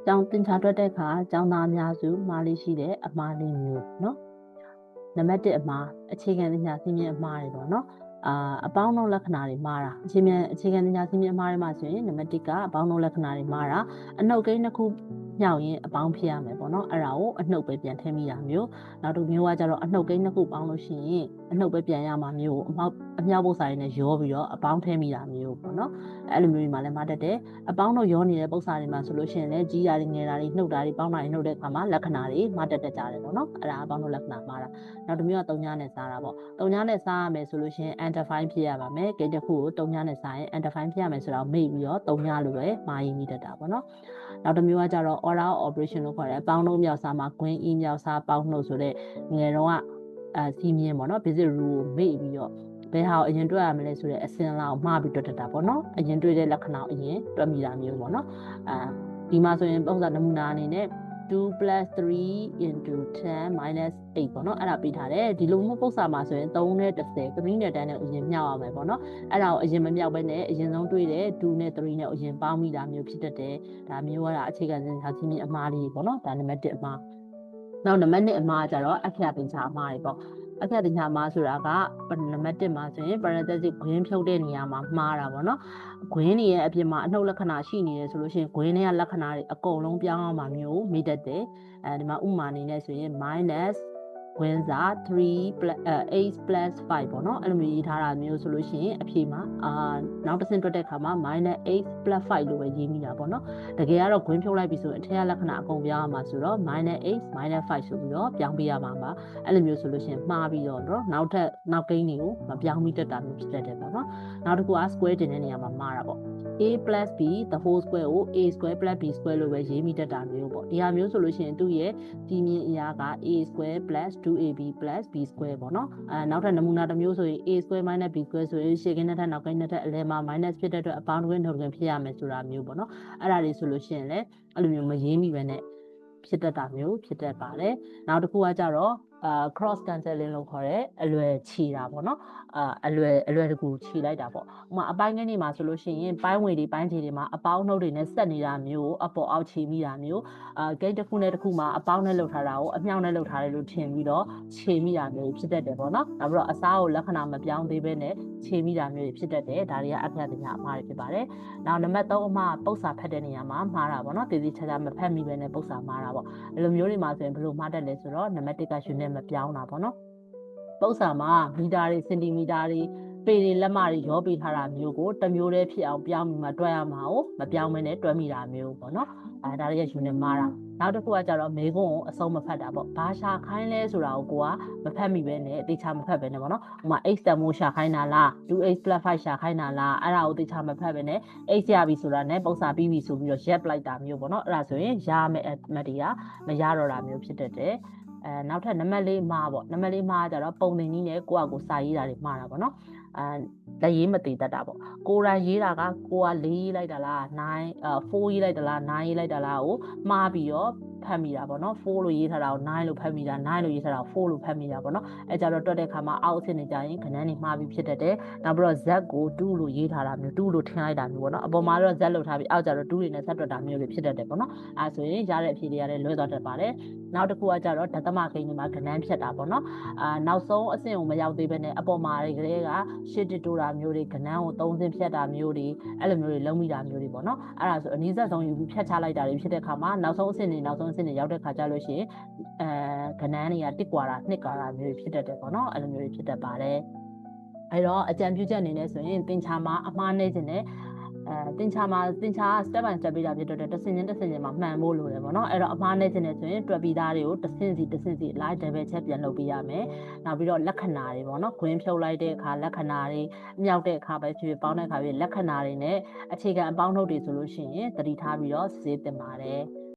ကျောင်းတင်ချတွက်တဲ့အခါကျောင်းသားအများစုမှားလေးရှိတဲ့အမှားလေးမျိုးနော်နံပါတ်1အမှားအခြေခံပညာစည်းမျဉ်းအမှားတွေပေါ့နော်အပေါင်းလုံးလက္ခဏာတွေမှားတာအခြေခံပညာစည်းမျဉ်းအမှားတွေမှာဆိုရင်နံပါတ်1ကအပေါင်းလုံးလက္ခဏာတွေမှားတာအနှုတ်ကိန်းတစ်ခုမြောက်ရင်အပေါင်းဖြစ်ရမယ်ပေါ့နော်အဲ့ဒါကိုအနှုတ်ပဲပြန်ထည့်မိတာမျိုးနောက်တစ်မျိုးကကျတော့အနှုတ်ကိန်းတစ်ခုပေါင်းလို့ရှိရင်အနှုတ်ပဲပြန်ရမှာမျိုးအမြောက်ပု္ပ္ပစာတွေနဲ့ရောပြီးတော့အပေါင်းထည့်မိတာမျိုးပေါ့နော်အဲ့လိုမျိုးတွေမှာလည်းမှားတတ်တယ်အပေါင်းတို့ရောနေတဲ့ပု္ပ္ပစာတွေမှာဆိုလို့ရှိရင်လည်းကြီးတာတွေငယ်တာတွေနှုတ်တာတွေပေါင်းတာတွေနှုတ်တဲ့အခါမှာလက္ခဏာတွေမှားတတ်ကြတယ်ပေါ့နော်အဲ့ဒါအပေါင်းတို့လက္ခဏာမှားတာနောက်တစ်မျိုးကတုံညာနဲ့စားတာပေါ့တုံညာနဲ့စားရမယ်ဆိုလို့ရှိရင် antifine ဖြစ်ရပါမယ်ကိန်းတစ်ခုကိုတုံညာနဲ့စားရင် antifine ဖြစ်ရမယ်ဆိုတော့မေ့ပြီးတော့တုံညာလိုပဲမှားရင်းမိတတ်တာပေါ့နော်နောက်တစ်မျိုးကကြတော့ oral operation လို့ခေါ်တယ်အပေါင်းလုံးမြောက်စားမှာ green in မြောက်စားပေါင်းနှုတ်ဆိုတဲ့ငယ်တော့ကစီးမြင်ပေါ့နော် basic rule ကိုမေ့ပြီးတော့ဘယ်ဟာကိုအရင်တွေ့ရမလဲဆိုတဲ့အစင်လာကိုမှားပြီးတွေ့တတ်တာပေါ့နော်အရင်တွေ့တဲ့လက္ခဏာကိုအရင်တွေ့မိတာမျိုးပေါ့နော်ဒီမှာဆိုရင်ပုံစံနမူနာအနေနဲ့2 + 3 into 10 - 8ပေါ့နော်အဲ့ဒါပေးထားတယ်ဒီလိုမျိုးပုံစံမှာဆိုရင်3နဲ့10 3နဲ့10နဲ့အရင်မြောက်ရမယ်ပေါ့နော်အဲ့ဒါကိုအရင်မမြောက်ဘဲနဲ့အရင်ဆုံးတွေ့တဲ့2နဲ့3နဲ့အရင်ပေါင်းမိတာမျိုးဖြစ်တတ်တယ်ဒါမျိုးကအခြေခံစည်းမျဉ်းအမှားလေးပေါ့နော်ဒါနံပါတ်1အမှားနောက်နံပါတ်2အမှားကျတော့အခရာသင်္ချာအမှားတွေပေါ့အခရာသင်္ချာအမှားဆိုတာကနံပါတ်1မှာဆိုရင် parenthetic ဂွင်းဖြုတ်တဲ့နေရာမှာမှားတာပေါ့နော်ဂွင်းတွေရဲ့အပြင်မှာအနှုတ်လက္ခဏာရှိနေတယ်ဆိုလို့ရှိရင်ဂွင်းတွေကလက္ခဏာတွေအကုန်လုံးပြောင်းအောင်မှာမျိုးမိတတ်တယ်ဒီမှာဥမာအနေနဲ့ဆိုရင် minus ဂွင်းစာ8 plus 5ပေါ့နော်အဲ့လိုမျိုးရေးထားတာမျိုးဆိုလို့ရှိရင်အဖြေမှာနောက်တစ်ဆင့်တွက်တဲ့အခါမှာ minus 8 plus 5လို့ပဲရေးမိတာပေါ့နော်တကယ်ကတော့ဂွင်းဖြုတ်လိုက်ပြီဆိုရင်အထက်ကလက္ခဏာအကုန်ပြောင်းအောင်မှာဆိုတော့ minus 8 minus 5ဆိုပြီးတော့ပြောင်းပေးရမှာပါအဲ့လိုမျိုးဆိုလို့ရှိရင်မှားပြီးတော့နောက်ကိန်းတွေကိုမပြောင်းမိတတ်တာမျိုးဖြစ်တတ်တယ်ပေါ့နော်နောက်တစ်ခုက square တင်တဲ့နေရာမှာမှားတာပေါ့ a plus b the whole square ကို a square plus b square လို့ပဲရေးမိတတ်တာမျိုးပေါ့ဒီဟာမျိုးဆိုလို့ရှိရင်သူ့ရဲ့စီးမြင်အရာက a square plus 2ab plus b square ပေါ့နော်နောက်ထပ်နမူနာတစ်မျိုးဆိုရင် a square minus b square ဆိုရင်ရှေ့ကိန်းနဲ့ထပ်နောက်ကိန်းနဲ့ထပ်အလယ်မှာ minus ဖြစ်တဲ့အတွက်အပေါင်းတစ်ခွင်းနှုတ်တွင်ဖြစ်ရမယ်ဆိုတာမျိုးပေါ့နော်အဲ့ဒါတွေဆိုလို့ရှိရင်လည်းအဲ့လိုမျိုးမရေးမိပဲနဲ့ဖြစ်တတ်တာမျိုးဖြစ်တတ်ပါတယ်နောက်တစ်ခုကကြတော့cross cancelling လို့ခေါ်တဲ့အလွယ်ခြေတာပေါ့နော်အလွယ်တကူခြေလိုက်တာပေါ့ဥပမာအပိုင်းကိန်းတွေမှာဆိုလို့ရှိရင်ပိုင်းဝေတွေပိုင်းခြေတွေမှာအပေါင်းနှုတ်တွေနဲ့ဆက်နေတာမျိုးအပေါ်အောက်ခြေမိတာမျိုးကိန်းတစ်ခုနဲ့တစ်ခုမှာအပေါင်းနဲ့လှုပ်ထားတာကိုအမြောက်နဲ့လှုပ်ထားတယ်လို့ထင်ပြီးတော့ခြေမိတာမျိုးဖြစ်တတ်တယ်ပေါ့နော်နောက်ပြီးတော့အစားကိုလက္ခဏာမပြောင်းသေးဘဲနဲ့ခြေမိတာမျိုးဖြစ်တတ်တယ်ဒါတွေကအခရာသင်္ချာအမှားတွေဖြစ်ပါတယ်နောက်နံပါတ်3အမှားပု္ပ္ပစာဖတ်တဲ့နေရာမှာမှားတာပေါ့နော်တည်တည်ချာချာမဖတ်မိဘဲနဲ့ပု္ပ္ပစာမှားတာပေါ့ဒီလိုမျိုးတွေမှာဆိုရင်ဘယ်လိုမှားတတ်လဲဆိုတော့နံပါတ်1က unit မပြောင်းတာပေါ့နော်ပု္ပ္ပစာမှာမီတာတွေစင်တီမီတာတွေပေတွေလက်မတွေရောပေးထားတာမျိုးကိုတစ်မျိုးတည်းဖြစ်အောင်ပြောင်းပြီးမှတွက်ရမှာကိုမပြောင်းမနဲ့တွက်မိတာမျိုးပေါ့နော်ဒါတွေက unit မှားတာနောက်တစ်ခုကကြတော့မေခွန်းကိုအဆုံးမဖတ်တာပေါ့ဘာရှာခိုင်းလဲဆိုတာကိုမဖတ်မိပဲနဲ့တေချာမဖတ်ပဲနဲ့ပေါ့နော်ဥပမာ x တန်မိုးရှာခိုင်းတာလား 2x + 5ရှာခိုင်းတာလားအဲ့ဒါကိုတေချာမဖတ်ပဲနဲ့ x ရပြီဆိုတာနဲ့ပု္ပ္ပစာပြီးပြီဆိုပြီးတော့ရက်လိုက်တာမျိုးပေါ့နော်အဲ့ဒါဆိုရင်ရမယ့်အမှတ်တွေကမရတော့တာမျိုးဖြစ်တတ်တယ်နောက်ထပ်နံပါတ်4မှားပေါ့နံပါတ်4မှားကြတော့ပုံသင်နည်းနဲ့ကိုယ့်အကိုစာရေးတာတွေမှားတာပေါ့နော်လက်ရေးမတည်တတ်တာပေါ့ကိုယ်တိုင်ရေးတာကကိုက4ရေးလိုက်တာလား4ရေးလိုက်တာလား9ရေးလိုက်တာလားကိုမှားပြီးတော့ဖတ်မိတာပေါ့နော်4လို့ရေးထားတာကို9လို့ဖတ်မိတာ9လို့ရေးထားတာကို4လို့ဖတ်မိတာပေါ့နော်အဲကြတော့တွက်တဲ့အခါမှာအောက်အဆင့်နေကြရင်ခဏန်းနေမှားပြီးဖြစ်တတ်တယ်နောက်ပြီးတော့ z ကို2လို့ရေးထားတာမျိုး2လို့ထင်လိုက်တာမျိုးပေါ့နော်အပေါ်မှာတော့ z လို့ထားပြီးအောက်ကျတော့2တွေနဲ့ဆက်တွက်တာမျိုးတွေဖြစ်တတ်တယ်ပေါ့နော်အဲဆိုရင်ရတဲ့အဖြေတွေကလည်းလွဲသွားတတ်ပါတယ်နောက်တစ်ခုကကြတော့ဒသမကိန်းတွေမှာခဏန်းဖြတ်တာပေါ့နော်နောက်ဆုံးအဆင့်ကိုမရောက်သေးဘဲနဲ့အပေါ်မှာတွေကလေးကရှစ်တစ်တိုးတာမျိုးတွေခဏန်းကို3ဆင့်ဖြတ်တာမျိုးတွေအဲ့လိုမျိုးတွေလုံးမိတာမျိုးတွေပေါ့နော်အဲ့ဒါဆိုအနည်းဆက်ဆုံးယူပြီးဖြတ်ချလိုက်တာတွေဖြစ်တဲ့အခါမှာနောက်ဆုံးအဆင့်တွေရောက်တဲ့ခါကျလို့ရှိရင်ခဏန်းတွေက1ကွာတာ2ကွာတာမျိုးတွေဖြစ်တတ်တယ်ပေါ့နော်အဲ့လိုမျိုးတွေဖြစ်တတ်ပါတယ်အဲ့တော့အကြံပြုချက်အနေနဲ့ဆိုရင်သင်္ချာမှာအမှားနေခြင်းနဲ့သင်္ချာ step by step ပေးတာဖြစ်တော့တဆင့်ချင်းမှာမှန်ဖို့လိုတယ်ပေါ့နော်အဲ့တော့အမှားနေခြင်းနဲ့ဆိုရင်တွက်ပြီးသားတွေကိုတဆင့်စီ like double check ပြန်လုပ်ပေးရမယ်နောက်ပြီးတော့လက္ခဏာတွေပေါ့နော်ခွင်းဖြုတ်လိုက်တဲ့အခါလက္ခဏာတွေမြောက်တဲ့အခါပဲဖြစ်ပေါင်းတဲ့အခါပဲလက္ခဏာတွေနဲ့အခြေခံအပေါင်းထုတ်တွေဆိုလို့ရှိရင်သတိထားပြီးတော့စစ်ဆေးသင့်ပါတယ်